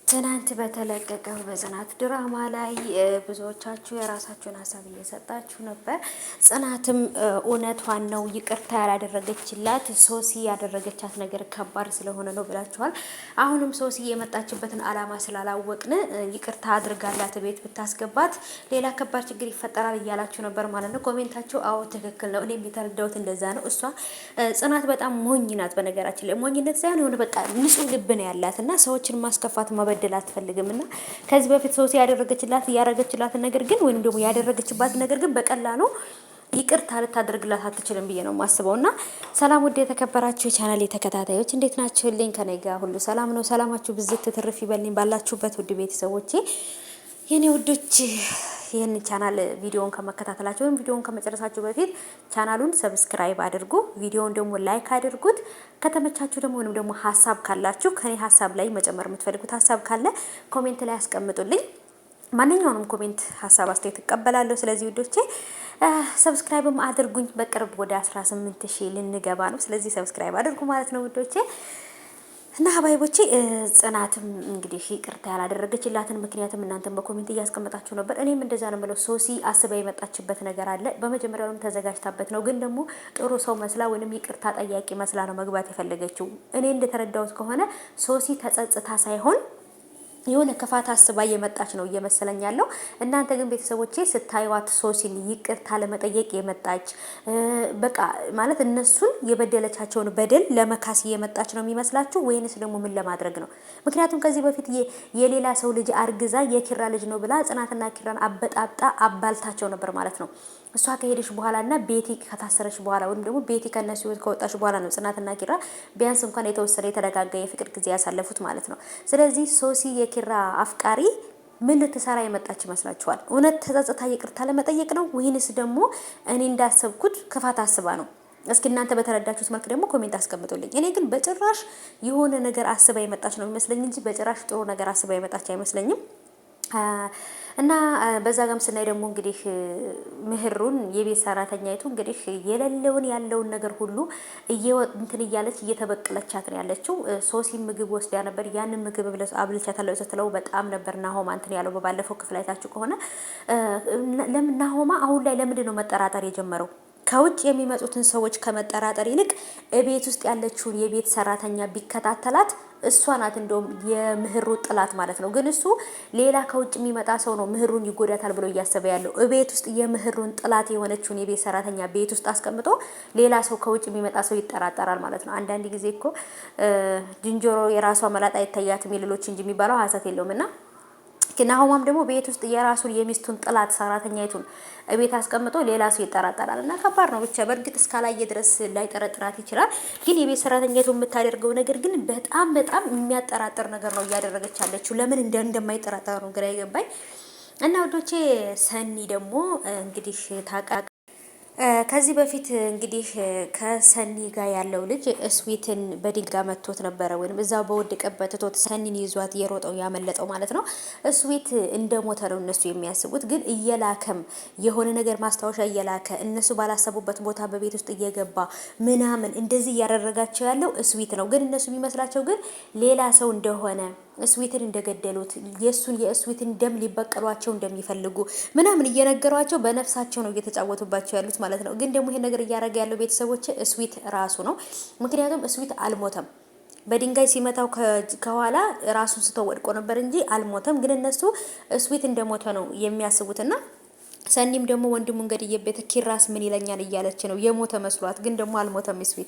ትናንት በተለቀቀው በጽናት ድራማ ላይ ብዙዎቻችሁ የራሳችሁን ሀሳብ እየሰጣችሁ ነበር። ጽናትም እውነቷን ነው፣ ይቅርታ ያላደረገችላት ሶሲ ያደረገቻት ነገር ከባድ ስለሆነ ነው ብላችኋል። አሁንም ሶሲ የመጣችበትን አላማ ስላላወቅን ይቅርታ አድርጋላት ቤት ብታስገባት ሌላ ከባድ ችግር ይፈጠራል እያላችሁ ነበር ማለት ነው። ኮሜንታችሁ አዎ ትክክል ነው፣ እኔም የተረዳሁት እንደዛ ነው። እሷ ጽናት በጣም ሞኝ ናት። በነገራችን ላይ ሞኝነት ሳይሆን የሆነ በቃ ንጹህ ልብ ነው ያላት እና ሰዎችን ማስከፋት መበደል አትፈልግም እና ከዚህ በፊት ሶሲ ያደረገችላትን ነገር ግን ወይንም ደግሞ ያደረገችባት ነገር ግን በቀላሉ ይቅርታ ልታደርግላት አትችልም ብዬ ነው የማስበው። እና ሰላም ውድ የተከበራችሁ የቻናል ተከታታዮች እንዴት ናችሁልኝ? ከኔ ጋር ሁሉ ሰላም ነው። ሰላማችሁ ብዝት ትርፍ ይበልኝ ባላችሁበት ውድ ቤተሰቦቼ የኔ ውዶች። ይህን ቻናል ቪዲዮውን ከመከታተላችሁ ወይም ቪዲዮውን ከመጨረሳችሁ በፊት ቻናሉን ሰብስክራይብ አድርጉ፣ ቪዲዮውን ደግሞ ላይክ አድርጉት። ከተመቻችሁ ደግሞ ወይንም ደግሞ ሀሳብ ካላችሁ ከኔ ሀሳብ ላይ መጨመር የምትፈልጉት ሀሳብ ካለ ኮሜንት ላይ አስቀምጡልኝ። ማንኛውንም ኮሜንት ሀሳብ አስተያየት እቀበላለሁ። ስለዚህ ውዶቼ ሰብስክራይብም አድርጉኝ። በቅርብ ወደ 18000 ልንገባ ነው። ስለዚህ ሰብስክራይብ አድርጉ ማለት ነው ውዶቼ። እና ሀባይቦቼ ጽናትም እንግዲህ ይቅርታ ያላደረገችላትን ምክንያትም እናንተም በኮሜንት እያስቀመጣችሁ ነበር። እኔም እንደዛ ነው የምለው። ሶሲ አስባ የመጣችበት ነገር አለ። በመጀመሪያውም ተዘጋጅታበት ነው፣ ግን ደግሞ ጥሩ ሰው መስላ ወይንም ይቅርታ ጠያቂ መስላ ነው መግባት የፈለገችው። እኔ እንደተረዳሁት ከሆነ ሶሲ ተጸጽታ ሳይሆን የሆነ ክፋት አስባ የመጣች ነው እየመሰለኝ ያለው። እናንተ ግን ቤተሰቦቼ ስታዩዋት ሶሲን ይቅርታ ለመጠየቅ የመጣች በቃ ማለት እነሱን የበደለቻቸውን በደል ለመካስ የመጣች ነው የሚመስላችሁ ወይንስ ደግሞ ምን ለማድረግ ነው? ምክንያቱም ከዚህ በፊት የሌላ ሰው ልጅ አርግዛ የኪራ ልጅ ነው ብላ ጽናትና ኪራን አበጣብጣ አባልታቸው ነበር ማለት ነው። እሷ ከሄደች በኋላ እና ቤቲ ከታሰረች በኋላ ወይም ደግሞ ቤቲ ከነሱ ህይወት ከወጣች በኋላ ነው ጽናትና ኪራ ቢያንስ እንኳን የተወሰነ የተረጋጋ የፍቅር ጊዜ ያሳለፉት ማለት ነው። ስለዚህ ሶሲ የኪራ አፍቃሪ ምን ልትሰራ የመጣች ይመስላችኋል? እውነት ተጸጽታ ይቅርታ ለመጠየቅ ነው ወይንስ ደግሞ እኔ እንዳሰብኩት ክፋት አስባ ነው? እስኪ እናንተ በተረዳችሁት መልክ ደግሞ ኮሜንት አስቀምጡልኝ። እኔ ግን በጭራሽ የሆነ ነገር አስባ የመጣች ነው የሚመስለኝ እንጂ በጭራሽ ጥሩ ነገር አስባ የመጣች አይመስለኝም። እና በዛ ጋም ስናይ ደግሞ እንግዲህ ምህሩን የቤት ሰራተኛይቱ እንግዲህ የሌለውን ያለውን ነገር ሁሉ እንትን እያለች እየተበቀለቻት ነው ያለችው። ሶሲ ምግብ ወስዳ ነበር። ያንን ምግብ አብልቻታለሁ ስትለው በጣም ነበር ናሆማ እንትን ያለው። በባለፈው ክፍል አይታችሁ ከሆነ ናሆማ አሁን ላይ ለምንድን ነው መጠራጠር የጀመረው? ከውጭ የሚመጡትን ሰዎች ከመጠራጠር ይልቅ እቤት ውስጥ ያለችውን የቤት ሰራተኛ ቢከታተላት እሷ ናት እንደውም የምህሩ ጥላት ማለት ነው። ግን እሱ ሌላ ከውጭ የሚመጣ ሰው ነው ምህሩን ይጎዳታል ብሎ እያሰበ ያለው። እቤት ውስጥ የምህሩን ጥላት የሆነችውን የቤት ሰራተኛ ቤት ውስጥ አስቀምጦ ሌላ ሰው ከውጭ የሚመጣ ሰው ይጠራጠራል ማለት ነው። አንዳንድ ጊዜ እኮ ዝንጀሮ የራሷ መላጣ አይታያትም የሌሎች እንጂ የሚባለው ሀሰት የለውም። እና ናሆማም ደግሞ ቤት ውስጥ የራሱን የሚስቱን ጥላት ሰራተኛይቱን ቤት አስቀምጦ ሌላ ሰው ይጠራጠራል። እና ከባድ ነው ብቻ። በእርግጥ እስካላየ ድረስ ላይጠረጥራት ይችላል። ግን የቤት ሰራተኛይቱ የምታደርገው ነገር ግን በጣም በጣም የሚያጠራጥር ነገር ነው እያደረገች ያለችው። ለምን እንደማይጠራጠር ነው ግራ የገባኝ። እና ወዶቼ ሰኒ ደግሞ እንግዲህ ከዚህ በፊት እንግዲህ ከሰኒ ጋር ያለው ልጅ እስዊትን በድንጋይ መቶት ነበረ፣ ወይም እዛው በወደቀበት ቶት ሰኒን ይዟት የሮጠው ያመለጠው ማለት ነው። እስዊት እንደሞተ ነው እነሱ የሚያስቡት። ግን እየላከም የሆነ ነገር ማስታወሻ እየላከ እነሱ ባላሰቡበት ቦታ በቤት ውስጥ እየገባ ምናምን እንደዚህ እያደረጋቸው ያለው እስዊት ነው። ግን እነሱ የሚመስላቸው ግን ሌላ ሰው እንደሆነ እስዊትን እንደገደሉት የእስዊትን ደም ሊበቀሏቸው እንደሚፈልጉ ምናምን እየነገሯቸው በነፍሳቸው ነው እየተጫወቱባቸው ያሉት ማለት ነው። ግን ደግሞ ይሄ ነገር እያደረገ ያለው ቤተሰቦች እስዊት ራሱ ነው። ምክንያቱም እስዊት አልሞተም። በድንጋይ ሲመታው ከኋላ ራሱን ስቶ ወድቆ ነበር እንጂ አልሞተም። ግን እነሱ እስዊት እንደሞተ ነው የሚያስቡትና ሰኒም ደግሞ ወንድሙን ገድዬበት ኪራስ ምን ይለኛል እያለች ነው። የሞተ መስሏት ግን ደግሞ አልሞተም እስዊት።